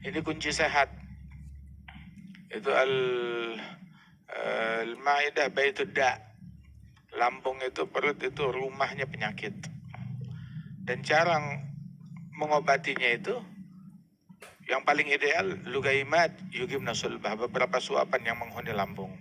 Ini kunci sehat. Itu al-Maidah Baitud Da. Lambung itu, perut itu rumahnya penyakit. Dan cara mengobatinya itu yang paling ideal lugaimat yugimna sulbah, beberapa suapan yang menghuni lambung.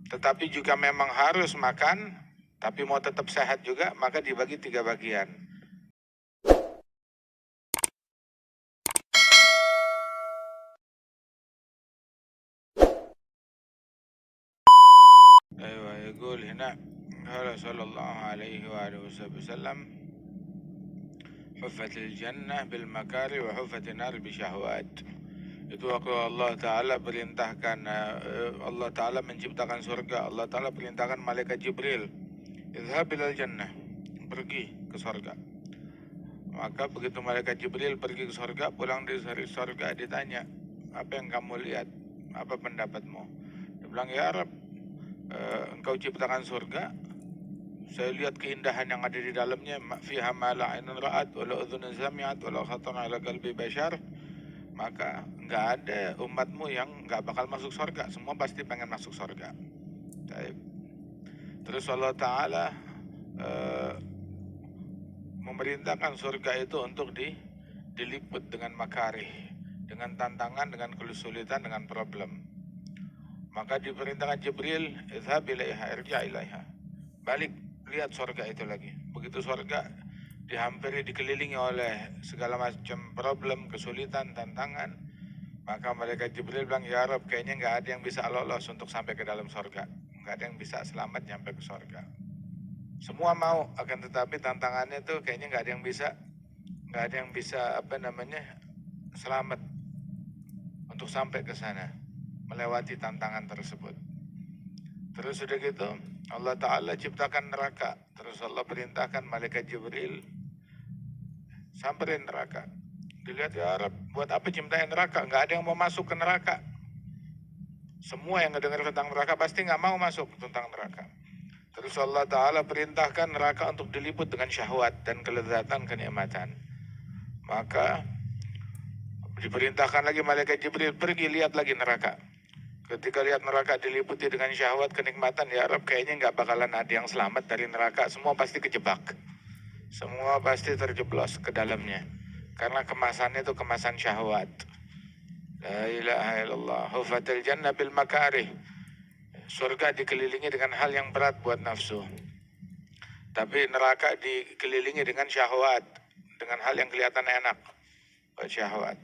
Tetapi jika memang harus makan tapi mau tetap sehat juga, maka dibagi 3 bagian. أيوة يقول هنا قال صلى الله عليه وآله وسلم حفت الجنة بالمكاره وحفت النار بشهوات. Itu waktu Allah Ta'ala perintahkan, Allah Ta'ala menciptakan surga, Allah Ta'ala perintahkan malaikat Jibril, idhab ilal jannah, pergi ke surga. Maka begitu malaikat Jibril pergi ke surga, pulang dari surga, ditanya, apa yang kamu lihat, apa pendapatmu? Dia bilang, ya Rab, engkau ciptakan surga, saya lihat keindahan yang ada di dalamnya, fiha ma la ainun ra'at wa la udhunun sami'at wa la khatara ala qalbi bashar. Maka nggak ada umatmu yang nggak bakal masuk surga, semua pasti pengen masuk surga. Terus Allah Ta'ala memerintahkan surga itu untuk diliput dengan makarih, dengan tantangan, dengan kesulitan, dengan problem. Maka diperintahkan Jibril, idhab ilaiha, irja ilaiha, balik, lihat surga itu lagi. Begitu surga dihampiri, dikelilingi oleh segala macam problem, kesulitan, tantangan, maka malaikat Jibril bilang, ya Rab, kayaknya nggak ada yang bisa lolos untuk sampai ke dalam surga, nggak ada yang bisa selamat nyampe ke surga. Semua mau, akan tetapi tantangannya tuh kayaknya nggak ada yang bisa selamat untuk sampai ke sana, melewati tantangan tersebut. Terus sudah gitu Allah Ta'ala ciptakan neraka. Terus Allah perintahkan malaikat Jibril samperin neraka. Dilihat, ya Arab, buat apa ciptain neraka? Nggak ada yang mau masuk ke neraka. Semua yang ngedengar tentang neraka pasti nggak mau masuk tentang neraka. Terus Allah Ta'ala perintahkan neraka untuk diliput dengan syahwat dan kelezatan, kenikmatan. Maka diperintahkan lagi malaikat Jibril, pergi lihat lagi neraka. Ketika lihat neraka diliputi dengan syahwat, kenikmatan, ya Arab, kayaknya nggak bakalan ada yang selamat dari neraka. Semua pasti kejebak. Semua pasti terjeblos ke dalamnya. Karena kemasannya itu kemasan syahwat. La ilaha illallah. Hufatil jannah bil makarih. Surga dikelilingi dengan hal yang berat buat nafsu. Tapi neraka dikelilingi dengan syahwat. Dengan hal yang kelihatan enak buat syahwat.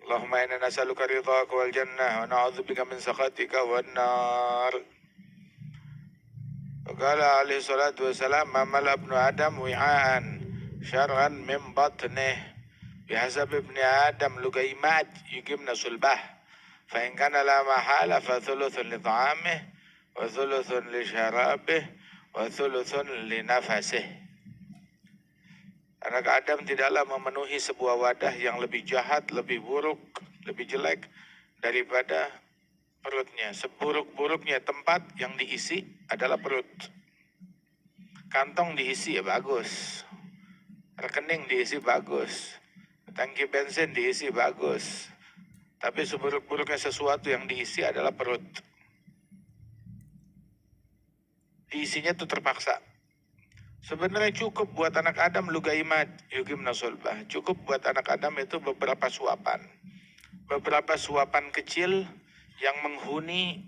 Allahumma inna nas'aluka ridhaka wal jannah wa na'udzubika min sakhatika wan nar. Qala alaihi salatu wassalam, ma mala ibnu adam wi'aan syar'an min batnih bihasab ibni adam lugaimat yugimna sulbah fa in kana la mahala fa thuluthun li ta'amih wa thuluthun li syarabih wa thuluthun li nafasih. Anak Adam tidaklah memenuhi sebuah wadah yang lebih jahat, lebih buruk, lebih jelek daripada perutnya. Seburuk-buruknya tempat yang diisi adalah perut. Kantong diisi ya bagus, rekening diisi bagus, tangki bensin diisi bagus, tapi seburuk-buruknya sesuatu yang diisi adalah perut. Diisinya tuh terpaksa. Sebenarnya cukup buat anak Adam lugaimat yugimna sulbah. Cukup buat anak Adam itu beberapa suapan. Beberapa suapan kecil yang menghuni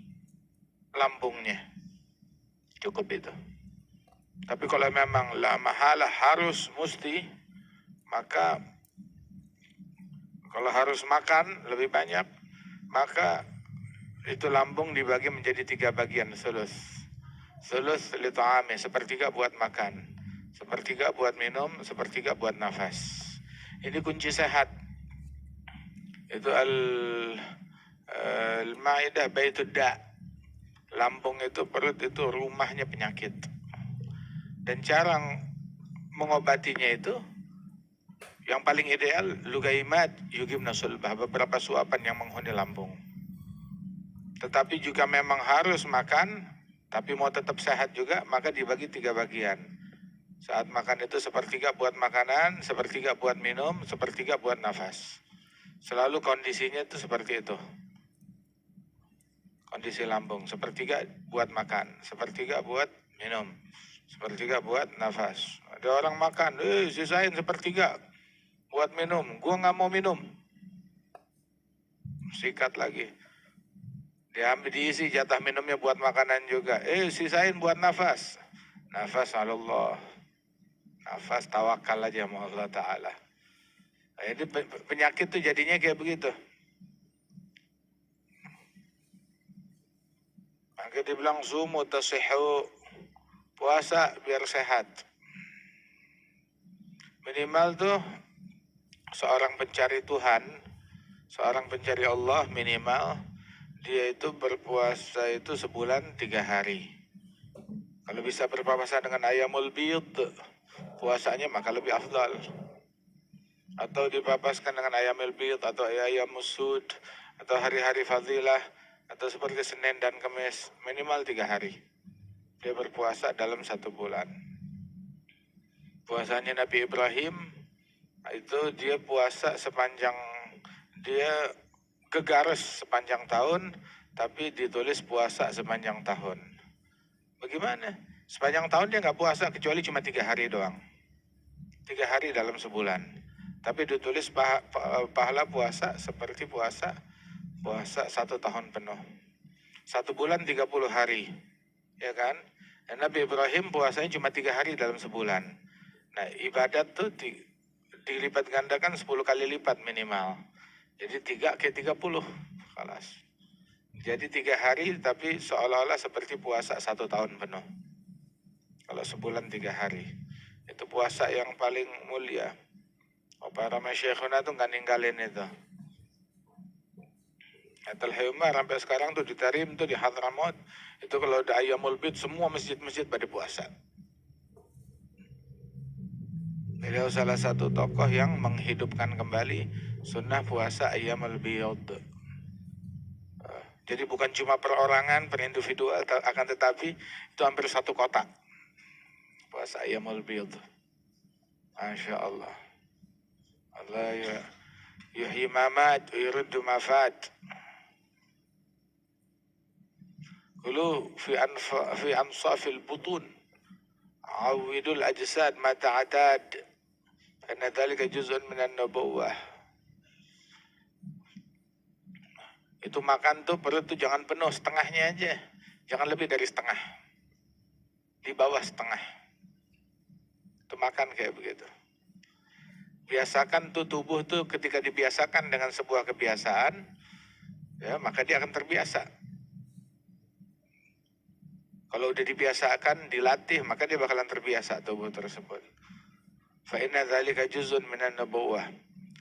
lambungnya. Cukup itu. Tapi kalau memang la mahala, harus, mesti, maka kalau harus makan lebih banyak, maka itu lambung dibagi menjadi 3 bagian, sulus li ta'ami, sepertiga buat makan, sepertiga buat minum, sepertiga buat nafas. Ini kunci sehat. Itu al-Maidah Baitud Da. Lambung itu, perut itu rumahnya penyakit. Dan cara mengobatinya itu yang paling ideal lugaimat yugimna sulbah, beberapa suapan yang menghuni lambung. Tetapi jika memang harus makan tapi mau tetap sehat juga, maka dibagi 3 bagian. Saat makan itu sepertiga buat makanan, sepertiga buat minum, sepertiga buat nafas. Selalu kondisinya itu seperti itu. Kondisi lambung, sepertiga buat makan, sepertiga buat minum, sepertiga buat nafas. Ada orang makan, sisain sepertiga buat minum, gua nggak mau minum. Sikat lagi. Diambil diisi jatah minumnya buat makanan juga. Sisain buat nafas. Nafas Allah. Nafas tawakal aja sama Allah Ta'ala. Jadi penyakit tuh jadinya kayak begitu. Maka dibilang sumu tasihu, puasa biar sehat. Minimal tuh seorang pencari Tuhan, seorang pencari Allah minimal dia itu berpuasa itu sebulan 3 hari. Kalau bisa berpuasa dengan ayamul bid, puasanya maka lebih afdal. Atau dipapaskan dengan ayamul bid atau ayamus sud atau hari-hari fadilah atau seperti Senin dan Kamis, minimal 3 hari. Dia berpuasa dalam 1 bulan. Puasanya Nabi Ibrahim itu dia puasa sepanjang, dia gegares sepanjang tahun, tapi ditulis puasa sepanjang tahun. Bagaimana? Sepanjang tahun dia nggak puasa kecuali cuma 3 hari doang. 3 hari dalam sebulan. Tapi ditulis pahala puasa seperti puasa 1 tahun penuh. 1 bulan 30 hari. Ya kan? Dan Nabi Ibrahim puasanya cuma 3 hari dalam sebulan. Nah, ibadat tuh dilipat gandakan 10 kali lipat minimal. Jadi 3 ke 30. Kelas. Jadi 3 hari tapi seolah-olah seperti puasa 1 tahun penuh. Kalau sebulan 3 hari. Itu puasa yang paling mulia. Para masyayikhuna tuh nggak ninggalin itu. Atal Hayumah sampai sekarang tuh di Tarim tuh di Hadramaut. Itu kalau ada ayamul bid semua masjid-masjid pada puasa. Beliau salah satu tokoh yang menghidupkan kembali sunnah puasa ayamul bid. Jadi bukan cuma perorangan, per individual, akan tetapi itu hampir 1 kota. Puasa ayamul bid. Masya Allah. Allah ya yuhyi mamat, yuriddu mafat. Kulu fi ansafil butun. Awidul ajsad ma ta'atad. Karena dhalika juz'un minan nubuwah. Itu makan tuh perut tuh jangan penuh, setengahnya aja. Jangan lebih dari setengah. Di bawah setengah. Itu makan kayak begitu. Biasakan tuh tubuh tuh ketika dibiasakan dengan sebuah kebiasaan, ya maka dia akan terbiasa. Kalau udah dibiasakan, dilatih, maka dia bakalan terbiasa tubuh tersebut. Fa inna dzalika juz'un minan nubuwah.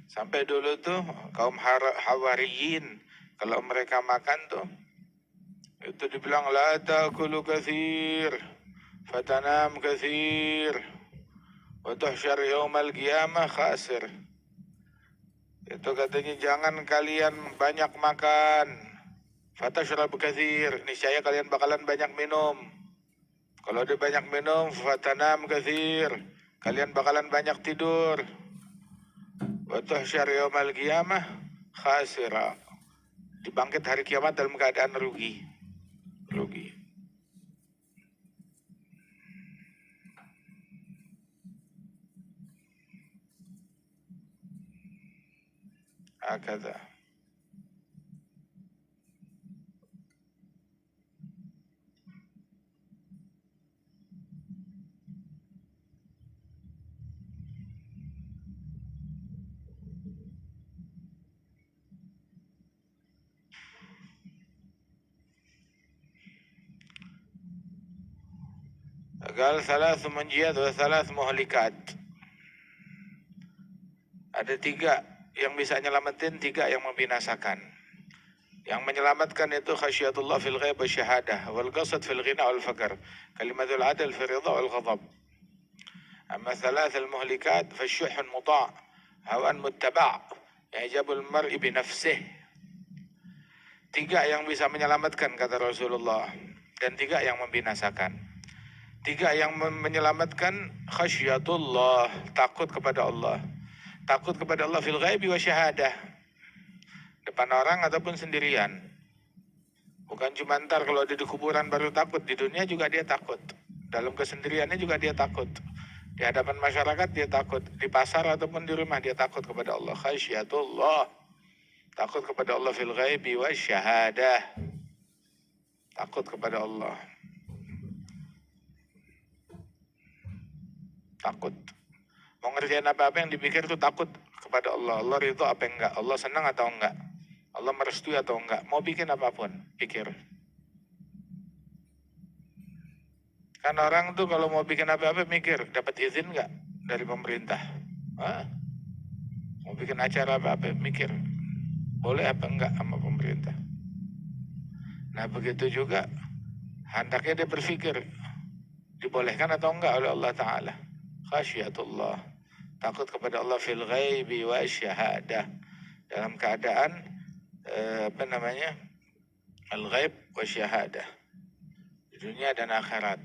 Sampai dulu tuh kaum Hawariyin kalau mereka makan tuh itu dibilang la ta'kulu katsir fatanam katsir wa tuhsyar yaumal qiyamah khasir. Itu katanya jangan kalian banyak makan, fatashrab katsir, niscaya kalian bakalan banyak minum. Kalau dia banyak minum, fatanam katsir, kalian bakalan banyak tidur. Wa tuhsyar yaumal qiyamah khasira. Dibangkit hari kiamat dalam keadaan rugi. Rugi. Hakadha. Qal 3 munjiyat wa 3 muhlikat. Ada 3 yang bisa nyelamatin, 3 yang membinasakan. Yang menyelamatkan itu khasyatullah fil ghaib wa syahadah wal qasad fil ghina wal faqr, kalimatul adl fil ridha wal ghadab. Amma 3 al muhlikat fasyuh muta' hawan muttaba' ya'jabul mar'i bi nafsihi. 3 yang bisa menyelamatkan kata Rasulullah dan 3 yang membinasakan. 3 yang menyelamatkan khasyatullah, takut kepada Allah. Takut kepada Allah fil ghaibi wa syahadah. Depan orang ataupun sendirian. Bukan cuma ntar kalau ada di kuburan baru takut, di dunia juga dia takut. Dalam kesendiriannya juga dia takut. Di hadapan masyarakat dia takut. Di pasar ataupun di rumah dia takut kepada Allah. Khasyatullah. Takut kepada Allah fil ghaibi wa syahadah. Takut kepada Allah. Takut. Mau ngerjain apa-apa yang dipikir itu takut kepada Allah. Allah ridho apa enggak? Allah senang atau enggak? Allah merestui atau enggak? Mau bikin apapun, pikir. Kan orang tuh kalau mau bikin apa-apa mikir, dapat izin enggak dari pemerintah? Hah? Mau bikin acara apa-apa mikir, boleh apa enggak sama pemerintah? Nah begitu juga, hendaknya dia berpikir, dibolehkan atau enggak oleh Allah Ta'ala. Khasyatullah, takut kepada Allah fil ghaibi wa syahadah, dalam keadaan al-ghaib wa syahadah, di dunia dan akhirat.